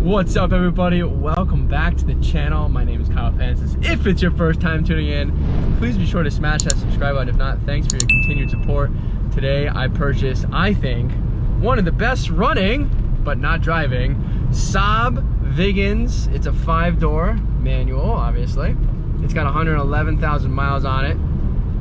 What's up, everybody? Welcome back to the channel. My name is Pancis. If it's your first time tuning in, please be sure to smash that subscribe button. If not, thanks for your continued support. Today I purchased, I think, one of the best running but not driving Saab Viggens. It's a 5-door manual, obviously. It's got 111,000 miles on it.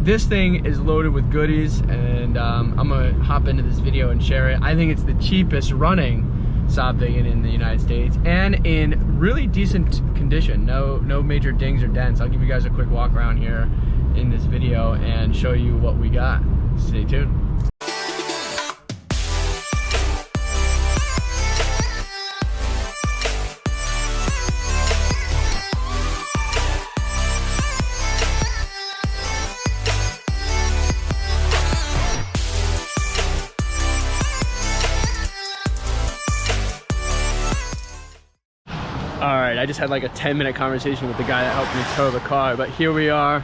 This thing is loaded with goodies, and I'm gonna hop into this video and share it. I think it's the cheapest running Saab Viggen in the United States, and in really decent condition. No major dings or dents. I'll give you guys a quick walk around here in this video and show you what we got. Stay tuned. Alright, I just had like a 10-minute conversation with the guy that helped me tow the car, but here we are.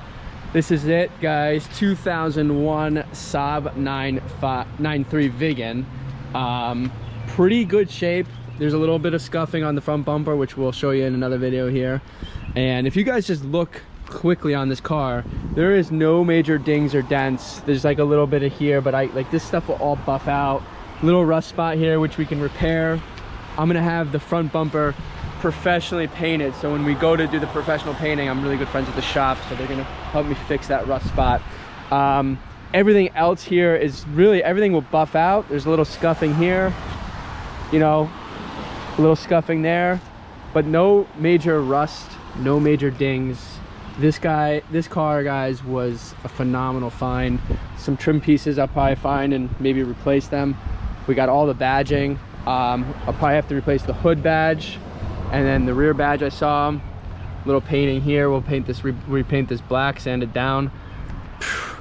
This is it, guys. 2001 Saab 93 Viggen. Pretty good shape. There's a little bit of scuffing on the front bumper, which we'll show you in another video here. And if you guys just look quickly on this car, there is no major dings or dents. There's like a little bit of here, but like this stuff will all buff out. Little rust spot here, which we can repair. I'm gonna have the front bumper professionally painted, so when we go to do the professional painting, I'm really good friends with the shop, so they're gonna help me fix that rust spot. Everything else here is really, everything will buff out. There's a little scuffing here, you know, a little scuffing there, but no major rust, no major dings. This car, guys, was a phenomenal find. Some trim pieces I'll probably find and maybe replace them. We got all the badging. I'll probably have to replace the hood badge. And then the rear badge I saw, little painting here. We'll paint this, repaint this black, sand it down.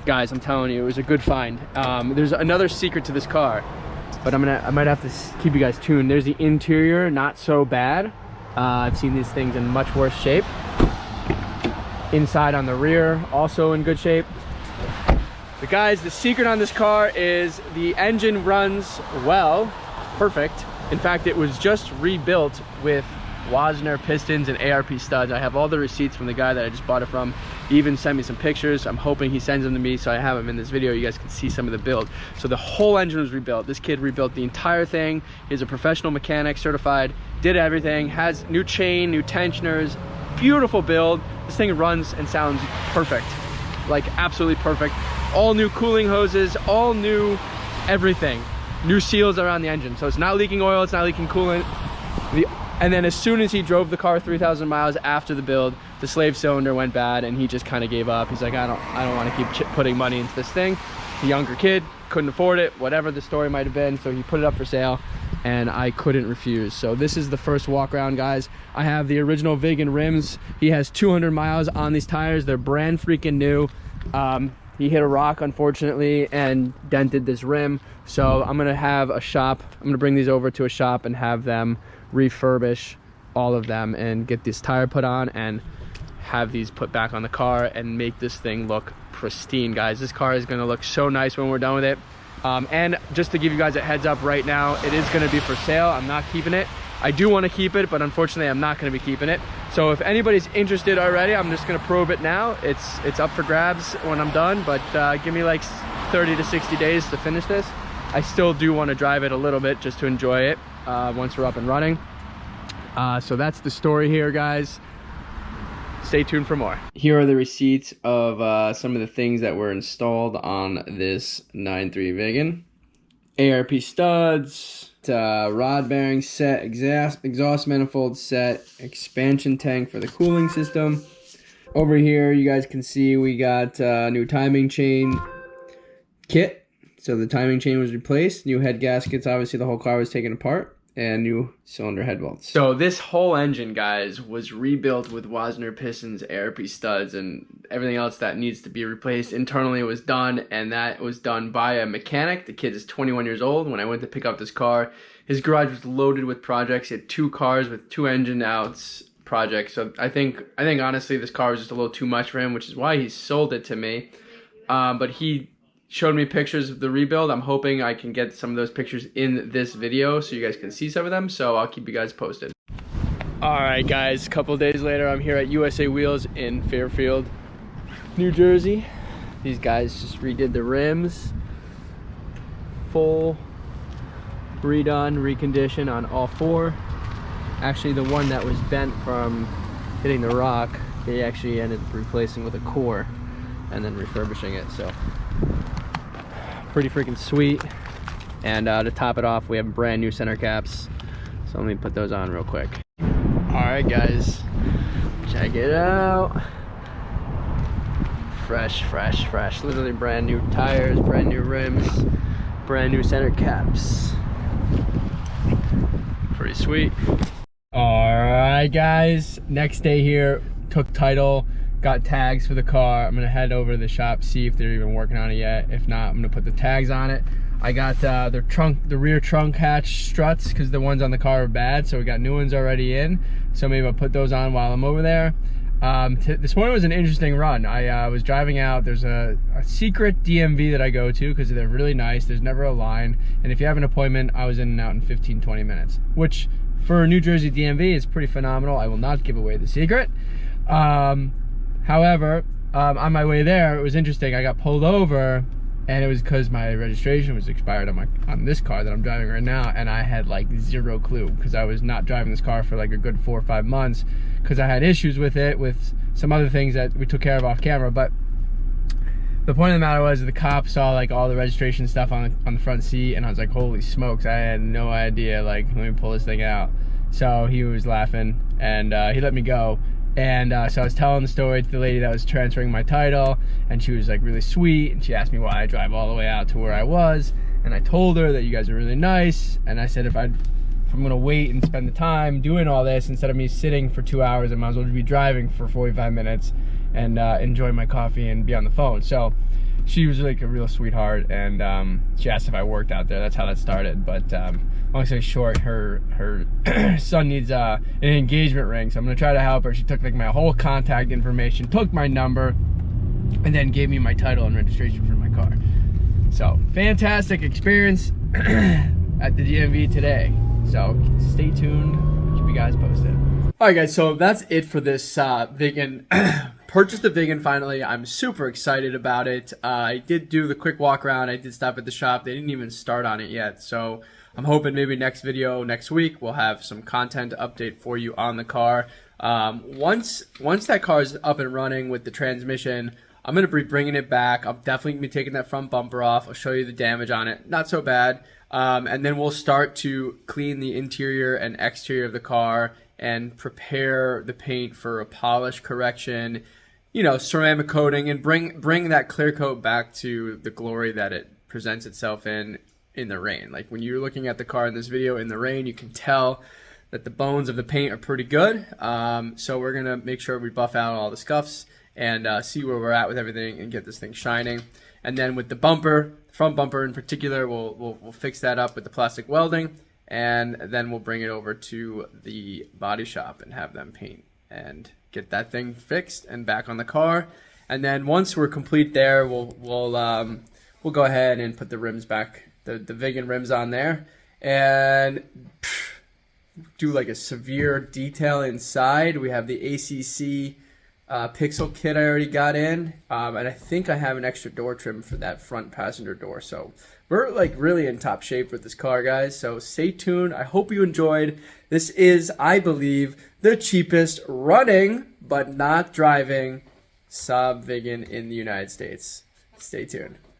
Guys, I'm telling you, it was a good find. There's another secret to this car, but I might have to keep you guys tuned. There's the interior, not so bad. I've seen these things in much worse shape. Inside on the rear, also in good shape. But guys, the secret on this car is the engine runs well, perfect. In fact, it was just rebuilt with Wasner pistons and ARP studs. I have all the receipts from the guy that I just bought it from. He even sent me some pictures. I'm hoping he sends them to me so I have them in this video. You guys can see some of the build. So the whole engine was rebuilt. This kid rebuilt the entire thing. He's a professional mechanic, certified, did everything, has new chain, new tensioners, beautiful build. This thing runs and sounds perfect, like absolutely perfect. All new cooling hoses, all new everything. New seals around the engine, so it's not leaking oil, it's not leaking coolant. And then as soon as he drove the car 3,000 miles after the build, the slave cylinder went bad and he just kind of gave up. He's like, I don't want to keep putting money into this thing. The younger kid, couldn't afford it, whatever the story might have been, so he put it up for sale and I couldn't refuse. So this is the first walk around, guys. I have the original Viggen rims. He has 200 miles on these tires. They're brand freaking new. He hit a rock, unfortunately, and dented this rim. So I'm gonna have a shop, I'm gonna bring these over to a shop and have them refurbish all of them and get this tire put on and have these put back on the car and make this thing look pristine, guys. This car is gonna look so nice when we're done with it. And just to give you guys a heads up right now, it is gonna be for sale. I'm not keeping it. I do want to keep it, but unfortunately I'm not going to be keeping it. So if anybody's interested already, I'm just going to probe it now. It's up for grabs when I'm done, but give me like 30 to 60 days to finish this. I still do want to drive it a little bit just to enjoy it once we're up and running. So that's the story here, guys. Stay tuned for more. Here are the receipts of some of the things that were installed on this 93 Viggen. ARP studs, rod bearing set, exhaust manifold set, expansion tank for the cooling system. Over here you guys can see we got new timing chain kit. So the timing chain was replaced, new head gaskets, obviously the whole car was taken apart, and new cylinder head bolts. So this whole engine, guys, was rebuilt with Wasner pistons, ARP studs, and everything else that needs to be replaced. Internally it was done, and that was done by a mechanic. The kid is 21 years old. When I went to pick up this car, his garage was loaded with projects. He had 2 cars with 2 engine outs projects. So I think honestly this car was just a little too much for him, which is why he sold it to me. But he showed me pictures of the rebuild. I'm hoping I can get some of those pictures in this video so you guys can see some of them. So I'll keep you guys posted. All right, guys, a couple days later, I'm here at USA Wheels in Fairfield, New Jersey. These guys just redid the rims, full redone, recondition on all four. Actually, the one that was bent from hitting the rock, they actually ended up replacing with a core and then refurbishing it. So pretty freaking sweet. And to top it off, we have brand new center caps. So let me put those on real quick. All right, guys, check it out. Fresh, fresh, fresh. Literally brand new tires, brand new rims, brand new center caps. Pretty sweet. All right, guys, next day here, took title, got tags for the car. I'm gonna head over to the shop, see if they're even working on it yet. If not, I'm gonna put the tags on it. I got the rear trunk hatch struts because the ones on the car are bad, so we got new ones already in. So maybe I'll put those on while I'm over there. This morning was an interesting run. I was driving out. There's a secret DMV that I go to because they're really nice. There's never a line, and if you have an appointment, I was in and out in 15-20 minutes, which for a New Jersey DMV is pretty phenomenal. I will not give away the secret. However, on my way there, it was interesting. I got pulled over, and it was because my registration was expired on this car that I'm driving right now, and I had like zero clue because I was not driving this car for like a good 4 or 5 months because I had issues with it, with some other things that we took care of off camera. But the point of the matter was the cop saw like all the registration stuff on the front seat, and I was like, holy smokes, I had no idea. Like, let me pull this thing out. So he was laughing, and he let me go. And so I was telling the story to the lady that was transferring my title, and she was like really sweet, and she asked me why I drive all the way out to where I was, and I told her that you guys are really nice, and I said if I'm gonna wait and spend the time doing all this instead of me sitting for 2 hours, I might as well be driving for 45 minutes and enjoy my coffee and be on the phone. So she was like a real sweetheart, and she asked if I worked out there. That's how that started. But long story short, her son needs an engagement ring, so I'm gonna try to help her. She took like my whole contact information, took my number, and then gave me my title and registration for my car. So fantastic experience at the DMV today. So stay tuned, keep you guys posted. All right, guys, so that's it for this Viggen. Purchased the Viggen finally. I'm super excited about it. I did do the quick walk around. I did stop at the shop. They didn't even start on it yet. So I'm hoping maybe next video, next week, we'll have some content update for you on the car. Once that car is up and running with the transmission, I'm going to be bringing it back. I'm definitely going to be taking that front bumper off. I'll show you the damage on it. Not so bad. And then we'll start to clean the interior and exterior of the car and prepare the paint for a polish correction, you know, ceramic coating, and bring that clear coat back to the glory that it presents itself in the rain. Like when you're looking at the car in this video in the rain, you can tell that the bones of the paint are pretty good. So we're gonna make sure we buff out all the scuffs and see where we're at with everything and get this thing shining. And then with the bumper, front bumper in particular, we'll fix that up with the plastic welding, and then we'll bring it over to the body shop and have them paint and get that thing fixed and back on the car. And then once we're complete there, we'll go ahead and put the rims back, the Viggen rims on there, and do like a severe detail inside. We have the ACC pixel kit I already got in, and I think I have an extra door trim for that front passenger door. So we're like really in top shape with this car, guys. So stay tuned. I hope you enjoyed. This is, I believe, the cheapest running but not driving Saab Viggen in the United States. Stay tuned.